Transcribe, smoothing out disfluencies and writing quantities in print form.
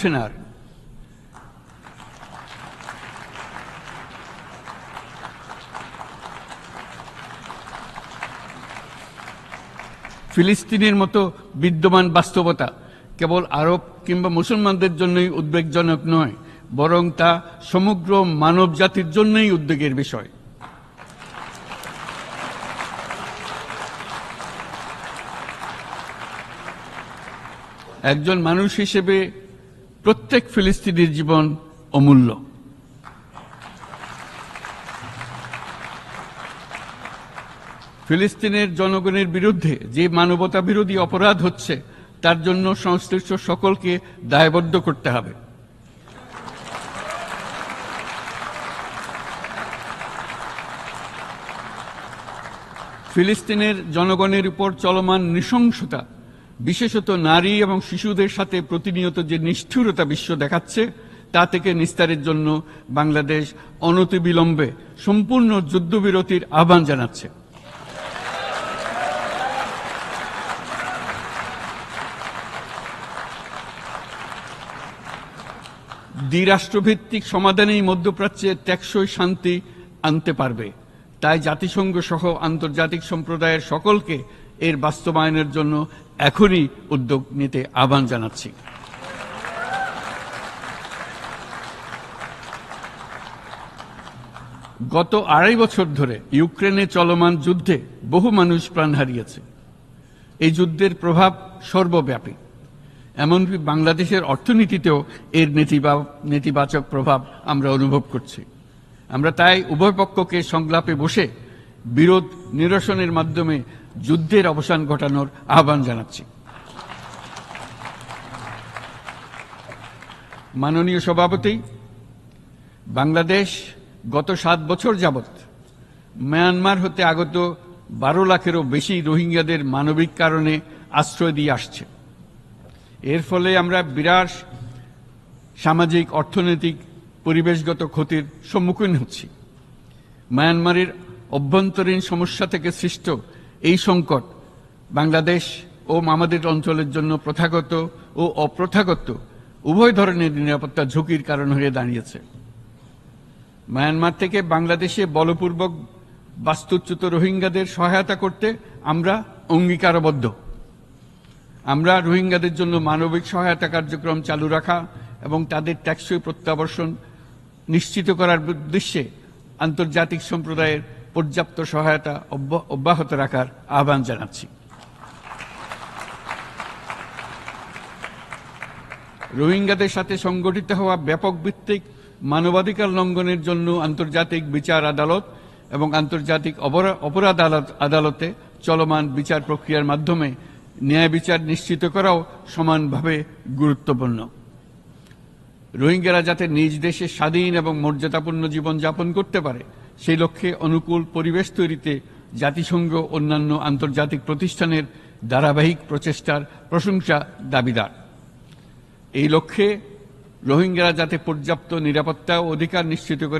সেনার ফিলিস্তিনের মতো বিদ্যমান বাস্তবতা কেবল আরব কিংবা মুসলমানদের জন্যই উদ্বেগজনক নয়, বরং তা সমগ্র মানব জাতির জন্যই উদ্বেগের বিষয়। একজন মানুষ হিসেবে প্রত্যেক ফিলিস্তিনির জীবন অমূল্য। ফিলিস্তিনের জনগণের বিরুদ্ধে যে মানবতা বিরোধী অপরাধ হচ্ছে তার জন্য সংশ্লিষ্ট সকলকে দায়বদ্ধ করতে হবে। ফিলিস্তিনের জনগণের উপর চলমান নৃশংসতা, বিশেষত নারী এবং শিশুদের সাথে প্রতিনিয়ত যে নিষ্ঠুরতা বিশ্ব দেখাচ্ছে, তা থেকে নিস্তারের জন্য বাংলাদেশ অনতিবিলম্বে সম্পূর্ণ যুদ্ধবিরতির আহ্বান জানাচ্ছে। দ্বিরাষ্ট্রভিত্তিক সমাধানেই মধ্যপ্রাচ্যে টেকসই শান্তি আনতে পারবে। তাই জাতিসংঘ সহ আন্তর্জাতিক সম্প্রদায়ের সকলকে এর বাস্তবায়নের জন্য এখনই উদ্যোগ নিতে আহ্বান জানাচ্ছি। গত 2.5 বছর ধরে ইউক্রেনে চলমান যুদ্ধে বহু মানুষ প্রাণ হারিয়েছে। এই যুদ্ধের প্রভাব সর্বব্যাপী, এমনকি বাংলাদেশের অর্থনীতিতেও এর নেতিবাচক প্রভাব আমরা অনুভব করছি। আমরা তাই উভয় পক্ষকে সংলাপে বসে বিরোধ নিরসনের মাধ্যমে যুদ্ধের অবসান ঘটানোর আহ্বান জানাচ্ছি। মাননীয় সভাপতি, বাংলাদেশ গত 7 বছর যাবৎ মায়ানমার হতে আগত 12 লাখেরও বেশি রোহিঙ্গাদের মানবিক কারণে আশ্রয় দিয়ে আসছে। এর ফলে আমরা বিরাট সামাজিক, অর্থনৈতিক, পরিবেশগত ক্ষতির সম্মুখীন হচ্ছি। মায়ানমারের অভ্যন্তরীণ সমস্যা থেকে সৃষ্ট এই সংকট বাংলাদেশ ও আমাদের অঞ্চলের জন্য প্রথাগত ও অপ্রথাগত উভয় ধরনের নিরাপত্তা ঝুঁকির কারণ হয়ে দাঁড়িয়েছে। মায়ানমার থেকে বাংলাদেশে বলপূর্বক বাস্তুচ্যুত রোহিঙ্গাদের সহায়তা করতে আমরা অঙ্গীকারবদ্ধ। আমরা রোহিঙ্গাদের জন্য মানবিক সহায়তা কার্যক্রম চালু রাখা এবং তাদের টেকসই প্রত্যাবর্তন নিশ্চিত করার উদ্দেশ্যে আন্তর্জাতিক সম্প্রদায়ের পর্যাপ্ত সহায়তা অব্যাহত রাখার আহ্বান জানাচ্ছি। রোহিঙ্গাদের সাথে সংগঠিত হওয়া ব্যাপক ভিত্তিক মানবাধিকার লঙ্ঘনের জন্য আন্তর্জাতিক বিচার আদালত এবং আন্তর্জাতিক অপরাধ আদালতে চলমান বিচার প্রক্রিয়ার মাধ্যমে ন্যায় বিচার নিশ্চিত করাও সমানভাবে গুরুত্বপূর্ণ। রোহিঙ্গারা যাতে নিজ দেশে স্বাধীন এবং মর্যাদাপূর্ণ জীবনযাপন করতে পারে, সেই লক্ষ্যে অনুকূল পরিবেশ তৈরিতে জাতিসংঘ অন্যান্য আন্তর্জাতিক প্রতিষ্ঠানের ধারাবাহিক প্রচেষ্টার প্রশংসা দাবিদার। এই লক্ষ্যে রোহিঙ্গারা যাতে পর্যাপ্ত নিরাপত্তা ও অধিকার নিশ্চিত করে